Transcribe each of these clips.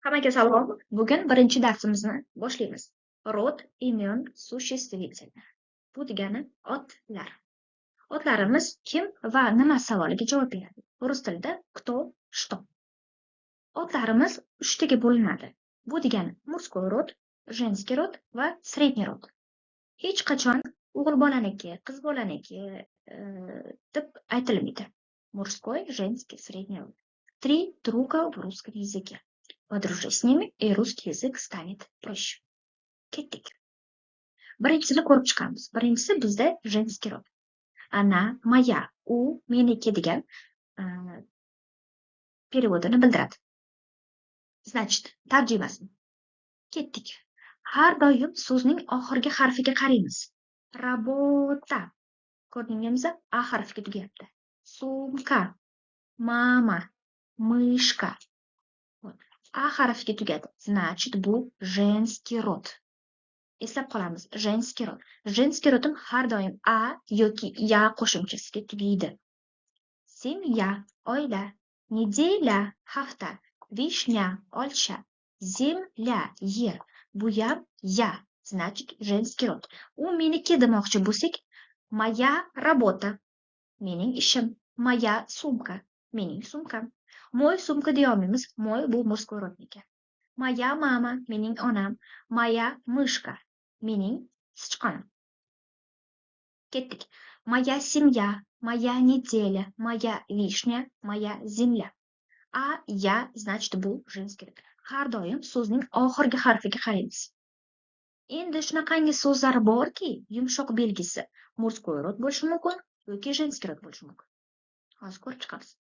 Hammaga salom. Bugun birinchi darsimizni boshlaymiz. Rod imen существительное. Bu degani otlar. Otlarimiz kim va nima savoliga javob beradi. Rus tilida кто, что. Otlarimiz uchtaga bo'linadi. Bu degani мужской rod, женский rod va средний rod. Hech qachon o'g'il bolaniki, qiz bolaniki deb aytilmaydi. Мужской, женский, средний rod. Три друга в русском языке. Подружи с ними, и русский язык станет проще. Ketdik. Birinchisini ko'rib chiqamiz. Birinchisi bizda женский rod. Ana, moya, u, meniki degan переводini bildiradi. Значит, tarjimasi. Ketdik. Har doim so'zning oxirgi harfiga qaraymiz. Работа. Ko'rdingizmi? A harfiga tugayapti. Sumka, mama, мышка. A harfiga tugadi. Значит, bu женский rod. Eslab qolamiz. Женский rod. Женский rod'im har doim a yoki ya qo'shimchasiga tugaydi. Семья, oila, неделя, hafta, vishня, olcha, земля, yer. Bu ham ya. Значит, женский rod. U meniki demoqchi bo'lsak, moя работа. Mening ishim. Moя sumka. Mening sumkam. Moy sumka deya olmaymiz. Moy bu мужской rodniki. Moya mama, mening onam. Moya мышка, mening sichqonim. Ketdik. Моя семья, моя неделя, моя вишня, моя земля. A, ya, значит, bu женский rod. Har doim so'zning oxirgi harfiga qaraymiz. Endi shunaqangi so'zlar borki, yumshoq belgisi мужской rod bo'lishi mumkin yoki женский rod bo'lishi mumkin. Hozir ko'rib chiqamiz.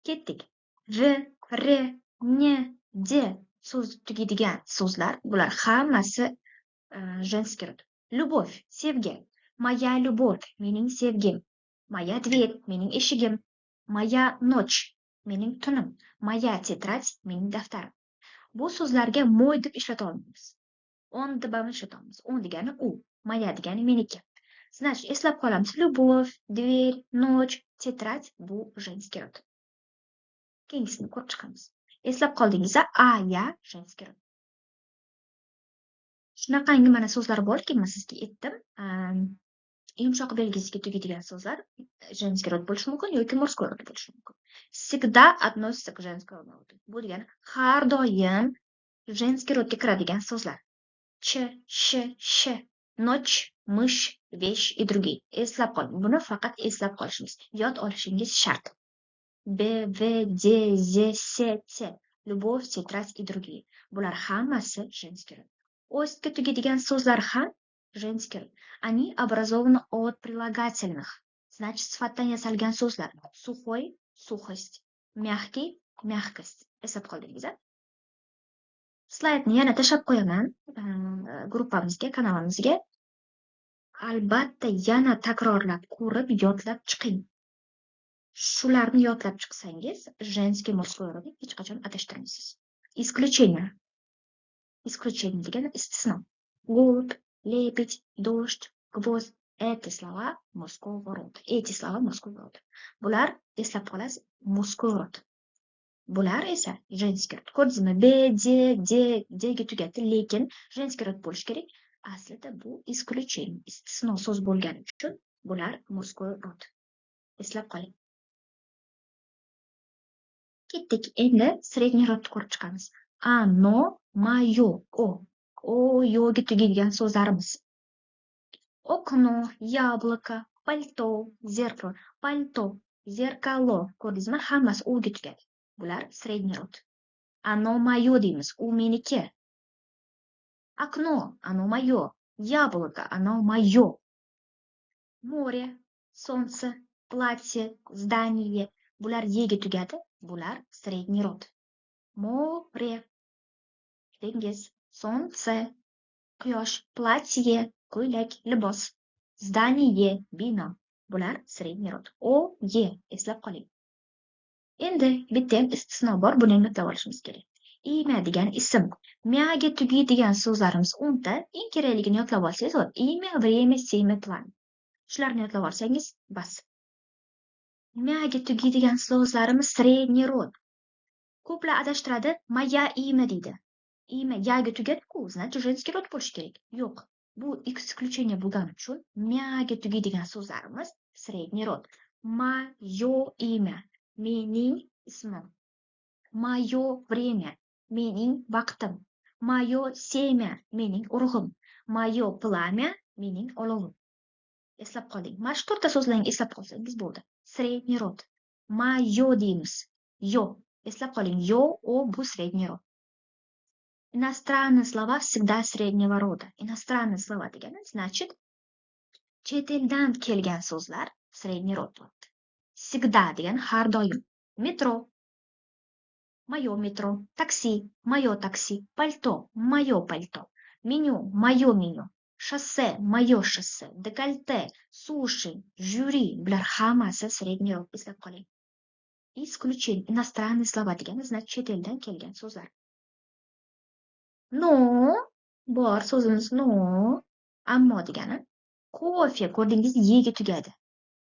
Ketdik. V, R, N, D so'z tugaydigan so'zlar, bular hammasi женский rod. Любовь, sevgi. Моя любовь, mening sevgim. Моя дверь, mening eshigim. Моя ночь, mening tunim. Моя тетрадь, mening daftarim. Bu so'zlarga moy deb ishlata olmaymiz. On deb ham ishlata olmaymiz. On degani u, моя degani meniki. Значит, eslab qolamiz. Любовь, дверь, ночь, тетрадь bu женский rod. Keyingisini ko'rib chiqamiz. Eslab qoldingizda a, ya, женский rod. Shunaqangi mana so'zlar borki, men sizga aytdim. Yumshoq belgisiga tugaydigan so'zlar женский rod bo'lishi mumkin yoki мужской rod bo'lishi mumkin. Всегда относится к женскому роду. Bu degani har doim женский rodga kiradigan so'zlar. Ch, sh, sh, ночь, мышь, вещь и другие. Eslab qoling. Buni faqat eslab qolishingiz, yod olishingiz shart. B, V, D, Z, S, T. Любовь, тетрадь и другие. Bular hammasi женский rod. O'stga tugaydigan so'zlar ham женский rod. Они образованы от прилагательных. Значит, sifatdan yasalgan so'zlar. Сухой, сухость. Мягкий, мягкость. Eslab qoldingiz. Slaydni yana tashlab qo'yaman gruppamizga, kanalimizga. Albatta yana takrorlab ko'rib, yodlab chiqing. Shularni yodlab chiqsangiz, женский мужской rodni hech qachon adashtirmaysiz. Исключение. Исключение degani istisno. Голубь, лебедь, дождь, гвоздь. Эти слова мужского рода. Эти слова мужского рода. Bular eslab qolasiz, мужской rod. Bular esa женский rod. Ko'rdingizmi? B, D ga tugadi, lekin женский rod bo'lishi kerak. Aslida bu исключение, istisno so'z bo'lgani uchun bular мужской rod. Eslab qoling. Ketdik. Endi средний rodni ko'rib chiqamiz. Оно, моё, o yo'ga tugaydigan so'zlarimiz. Окно, яблоко, пальто, зеркало, пальто, зеркало. Ko'rdingizmi? Hammasi o'ga tugadi. Bular средний rod. Оно моё deymiz, u meniki. Окно, оно моё. Яблоко, оно моё. Море, солнце, платье, здание. Bular yega tugadi. Bular средний rod. Море, dengiz, солнце, quyosh, платье, ko'ylak, libos, здание, bino. Bular средний rod. O, ye, eslab qoling. Endi bitta ham istisno bor, buni eslab olishimiz kerak. Имя degan ism. Miyaga tugaydigan so'zlarimiz 10 ta. Eng kerakligini yodlab olsangiz, имя, время, семя, план. Shularni yodlab olsangiz, bas. Miyaga tugaydigan so'zlarimiz средний rod. Ko'plar adashtiradi, moя имя deydi. Имя yaga tugadi-ku, значит, женский rod bo'lishi kerak. Yo'q. Bu исключение bo'lgani uchun myaga tugaydigan so'zlarimiz средний rod. Moё имя, mening ismim. Moё время, mening vaqtim. Moё semya, mening urug'im. Moё plamya, mening olovim. Eslab qoling. Mana shu to'rtta so'zlarni eslab qolsangiz bo'ldi. Средний rod. Moё deymiz. Yo. Eslab qoling. Yo, o bu средний rod. Иностранные слова всегда среднего рода. Иностранные слова degani, значит, chet eldan kelgan so'zlar средний rod bo'ladi. Всегда degani har doim. Metro, moё metro, taksi, moё taksi, palto, moё palto, menyu, moё menyu, шоссе, moё шоссе, dekolte, sushi, jyuri, bular hammasi средний rod. Eslab qoling. Исключение. Иностранные слова degani, значит, chet eldan kelgan so'zlar. No, bor so'zimiz no, ammo degani kofe ko'rdingiz yega tugadi.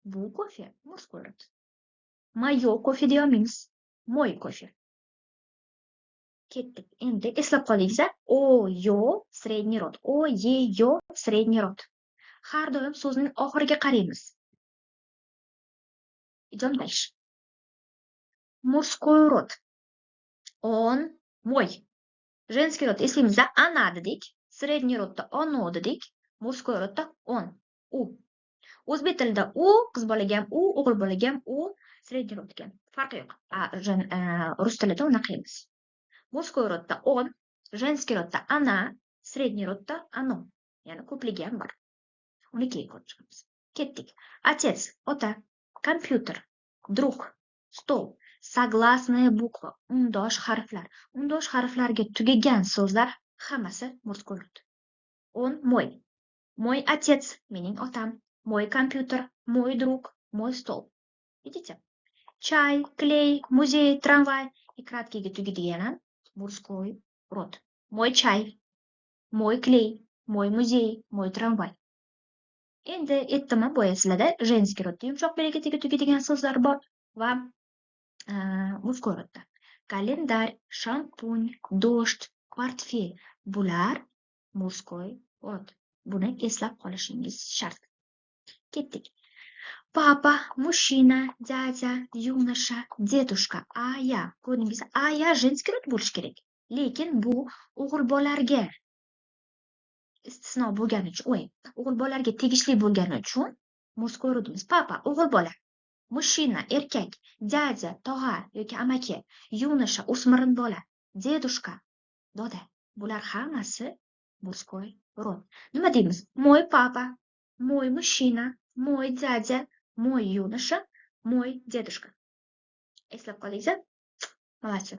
Bu kofe muzqo'y rod. Moyo kofe deya olmaymiz. Moy kofe. Ketdik. Endi eslab qoling-a, o, yo, средний rod. O, ye, yo, средний rod. Har doim so'zning oxiriga qaraymiz. Идем дальше. Мужской род. Он, мой. Женский rod eslaymiz-a, она dedik. Средний rodda ono dedik. Мужской rodda on, u. O'zbek tilida u qiz bolaga ham u, o'g'il bolaga ham u, средний rod ekan. Farqi yo'q. Rus tilida unaqa emas. Мужской rodda on, женский rodda она, средний rodda оно. Ya'ni ko'pligi ham bor. Uni keyin ko'rib chiqamiz. Ketdik. Отец, ota, kompyuter, друг, stol, согласная буква, undosh harflar. Undosh harflarga tugagan so'zlar hammasi мужской rod. Он мой. Мой отец, mening otam. Мой компьютер, мой друг, мой стол. Видите? Чай, клей, музей, трамвай. И краткиga tugadigan мужской rod. Мой чай, мой клей, мой музей, мой трамвай. Endi aytdim boya sizlarda женский rodda yumshoq belgisiga tugadigan so'zlar bor va мужской rodda. Kalendarь, shampun, дождь, portfel. Bular мужской rod. Buni eslab qolishingiz shart. Ketdik. Papa, мужчина, дядя, юноша, дедушка, aya. Ko'rdingiz, aya женский rod bo'lishi kerak. Lekin bu o'g'il bolalarga istisno bo'lgani uchun, o'g'il bolalarga tegishli bo'lgani uchun мужской rodimiz papa, o'g'il bola. Мужчина, erkak, dядя, tog'a yoki amaki, юноша, o'smir bola, dedushka, doda. Bular hammasi мужской rod. Nima deymiz? Мой папа, мой мужчина, мой дядя, мой юноша, мой дедушка. Eslab qoling-a? Молодцы.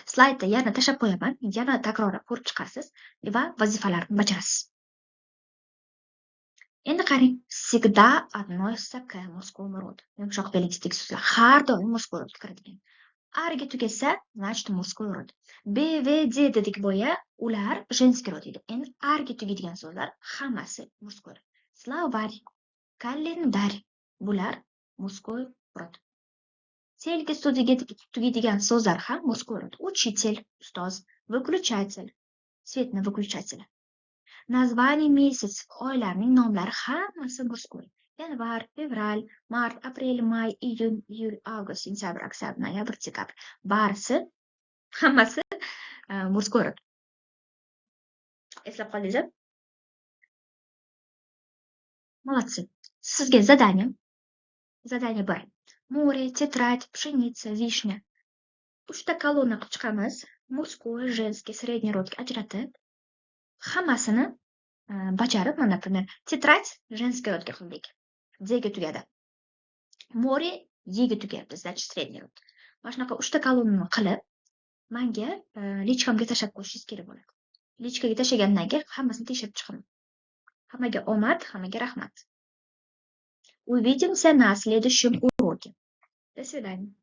Slaydda yana tashlab qo'yaman, yana takrorlab ko'rib chiqasiz va vazifalarni bajarasiz. Endi qarang, всегда относится к мужскому роду. Yumshoq belgisidagi so'zlar har doim мужской rodga kiradigan. Arga tugasa, значит, мужской rod. B, V, D dedik boya, ular женский rod edi. Endi arga tugaydigan so'zlar hammasi мужской rod. Словарь, kalendarь, bular мужской rod. Selga so'ziga tugaydigan so'zlar ham мужской rod. Учитель, ustoz, выключатель, svetni выключатель. Название месяцев, oylarning nomlari hammasi мужской. Yanvar, fevral, mart, aprel, may, iyun, iyul, avgust, sentyabr, oktyabr, noyabr, dekabr. Barisi hammasi мужской rod. Eslab qoldingizmi? Молодцы. Sizga задание. Задание bor. Море, тетрадь, pшеница, vishня. 3 ta kolonna qilib chiqamiz. Мужской, женский, средний rodga ajratib, hammasini bajarib, mana например, tетрадь женский rodga qildik. D-ga tugadi. Море Y-ga tugayapti, значит, средний rod. Mana shunaqa 3 ta kolonnani qilib, menga lichkamga tashlab qo'yishingiz kerak bo'ladi. Lichkaga tashlagandan keyin hammasini tekshirib chiqaman. Hammaga omad, hammaga rahmat. Увидимся на следующем уроке. До свидания.